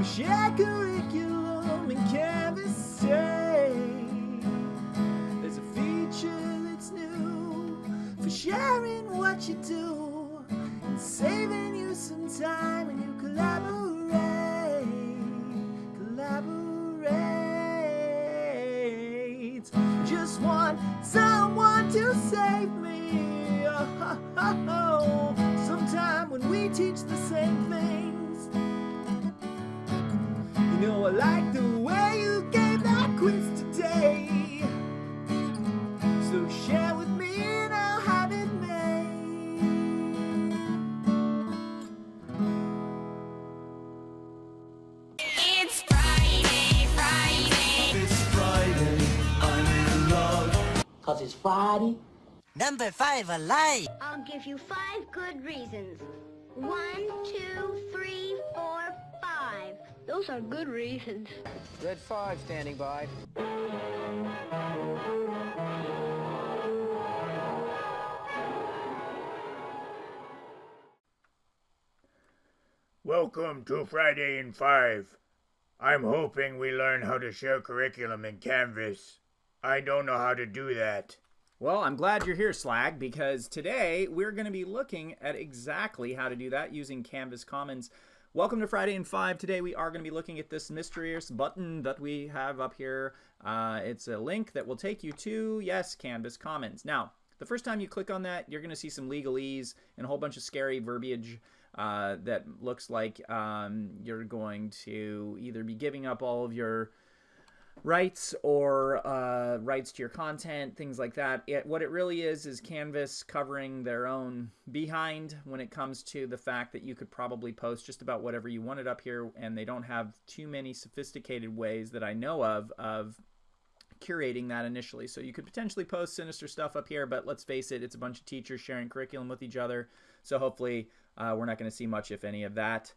share curriculum and Canvas say there's a feature that's new for sharing what you do and saving you some time when you collaborate. Just want someone to save me. Oh, sometime when we teach the same things. You know I like the way you gave that quiz today. So share with me and I'll have it made. It's Friday, Friday. It's Friday, I'm in love. 'Cause it's Friday. Number 5, a lie. I'll give you 5 good reasons. 1, 2, 3, 4, 5. Those are good reasons. Red 5 standing by. Welcome to Friday in 5. I'm hoping we learn how to share curriculum in Canvas. I don't know how to do that. Well, I'm glad you're here, Slag, because today we're going to be looking at exactly how to do that using Canvas Commons. Welcome to Friday in 5. Today we are going to be looking at this mysterious button that we have up here. It's a link that will take you to, yes, Canvas Commons. Now, the first time you click on that, you're going to see some legalese and a whole bunch of scary verbiage that looks like you're going to either be giving up all of your rights or rights to your content, things like that. What it really is Canvas covering their own behind when it comes to the fact that you could probably post just about whatever you wanted up here, and they don't have too many sophisticated ways that I know of curating that initially. So you could potentially post sinister stuff up here, but let's face it, it's a bunch of teachers sharing curriculum with each other. So hopefully we're not going to see much, if any, of that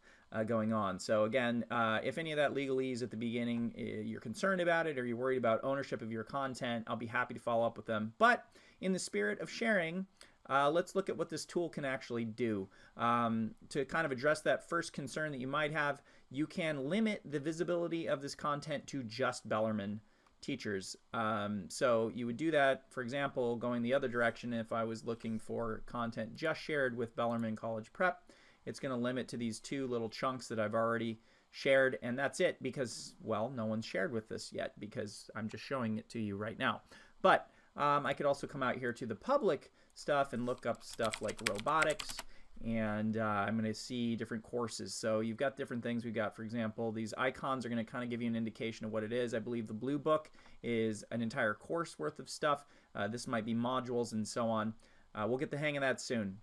going on. So again, if any of that legalese at the beginning, you're concerned about it or you're worried about ownership of your content, I'll be happy to follow up with them. But in the spirit of sharing, let's look at what this tool can actually do. To kind of address that first concern that you might have, you can limit the visibility of this content to just Bellarmine teachers. So you would do that, for example, going the other direction. If I was looking for content just shared with Bellarmine College Prep, it's going to limit to these 2 little chunks that I've already shared, and that's it because, well, no one's shared with this yet because I'm just showing it to you right now. But I could also come out here to the public stuff and look up stuff like robotics, and I'm going to see different courses. So you've got different things. We've got, for example, these icons are going to kind of give you an indication of what it is. I believe the blue book is an entire course worth of stuff. This might be modules and so on. We'll get the hang of that soon.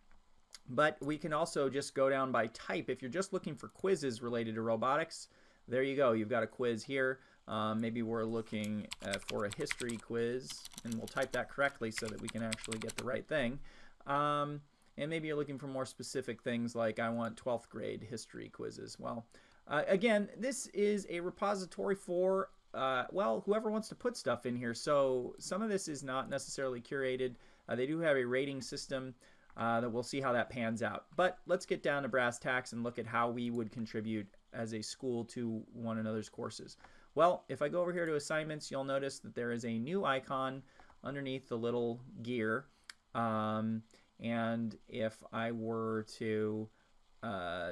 But we can also just go down by type. If you're just looking for quizzes related to robotics, there you go. You've got a quiz here. Maybe we're looking for a history quiz, and we'll type that correctly so that we can actually get the right thing. And maybe you're looking for more specific things like I want 12th grade history quizzes. Well, again, this is a repository for, well, whoever wants to put stuff in here. So some of this is not necessarily curated. They do have a rating system that we'll see how that pans out. But let's get down to brass tacks and look at how we would contribute as a school to one another's courses. Well, if I go over here to assignments, you'll notice that there is a new icon underneath the little gear. And if I were to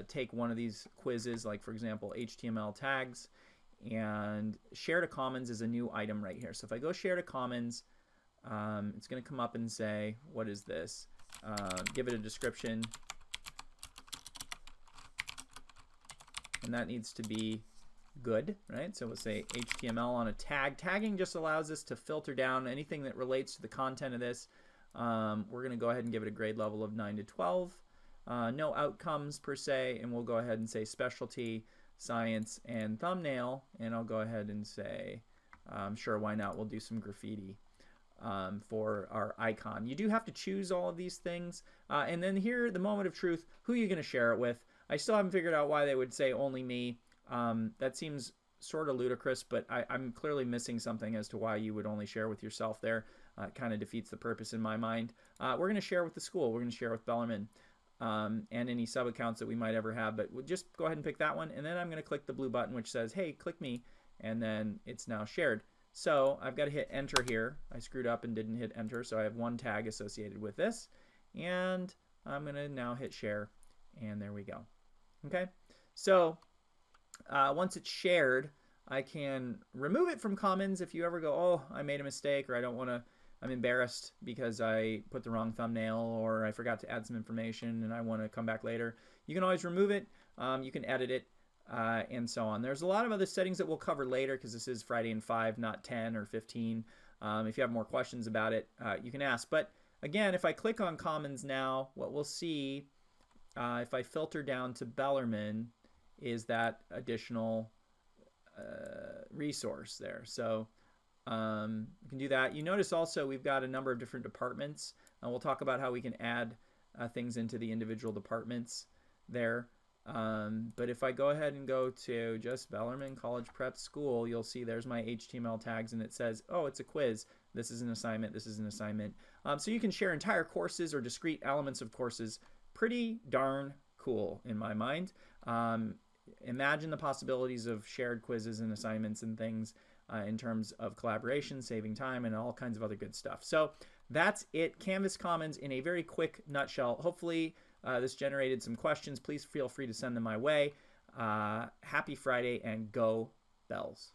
take one of these quizzes, like for example HTML tags, and share to commons is a new item right here. So if I go share to commons, it's going to come up and say, what is this? Give it a description, and that needs to be good, right? So we'll say HTML on a tag. Tagging just allows us to filter down anything that relates to the content of this. We're going to go ahead and give it a grade level of 9 to 12. No outcomes per se, and we'll go ahead and say specialty, science, and thumbnail, and I'll go ahead and say, sure, why not? We'll do some graffiti for our icon. You do have to choose all of these things, and then here, the moment of truth, who are you going to share it with? I still haven't figured out why they would say only me. That seems sort of ludicrous, but I'm clearly missing something as to why you would only share with yourself there. It kind of defeats the purpose in my mind. We're going to share with the school. We're going to share with Bellarmine. and any sub accounts that we might ever have. But we'll just go ahead and pick that one, and then I'm going to click the blue button which says, hey, click me, and then it's now shared. So I've got to hit enter here. I screwed up and didn't hit enter, so I have one tag associated with this, and I'm going to now hit share, and there we go. Okay, so once it's shared, I can remove it from Commons if you ever go, oh, I made a mistake, or I don't want to, I'm embarrassed because I put the wrong thumbnail, or I forgot to add some information and I want to come back later. You can always remove it. You can edit it, and so on. There's a lot of other settings that we'll cover later because this is Friday in 5, not 10 or 15. If you have more questions about it, you can ask. But again, if I click on Commons now, what we'll see, if I filter down to Bellarmine, is that additional resource there. So you can do that. You notice also we've got a number of different departments, and we'll talk about how we can add things into the individual departments there. But if I go ahead and go to just Bellarmine College Prep School, you'll see there's my HTML tags, and it says, oh, it's a quiz. This is an assignment. This is an assignment. So you can share entire courses or discrete elements of courses. Pretty darn cool in my mind. Imagine the possibilities of shared quizzes and assignments and things in terms of collaboration, saving time, and all kinds of other good stuff. So that's it. Canvas Commons in a very quick nutshell. Hopefully this generated some questions. Please feel free to send them my way. Happy Friday, and go Bells.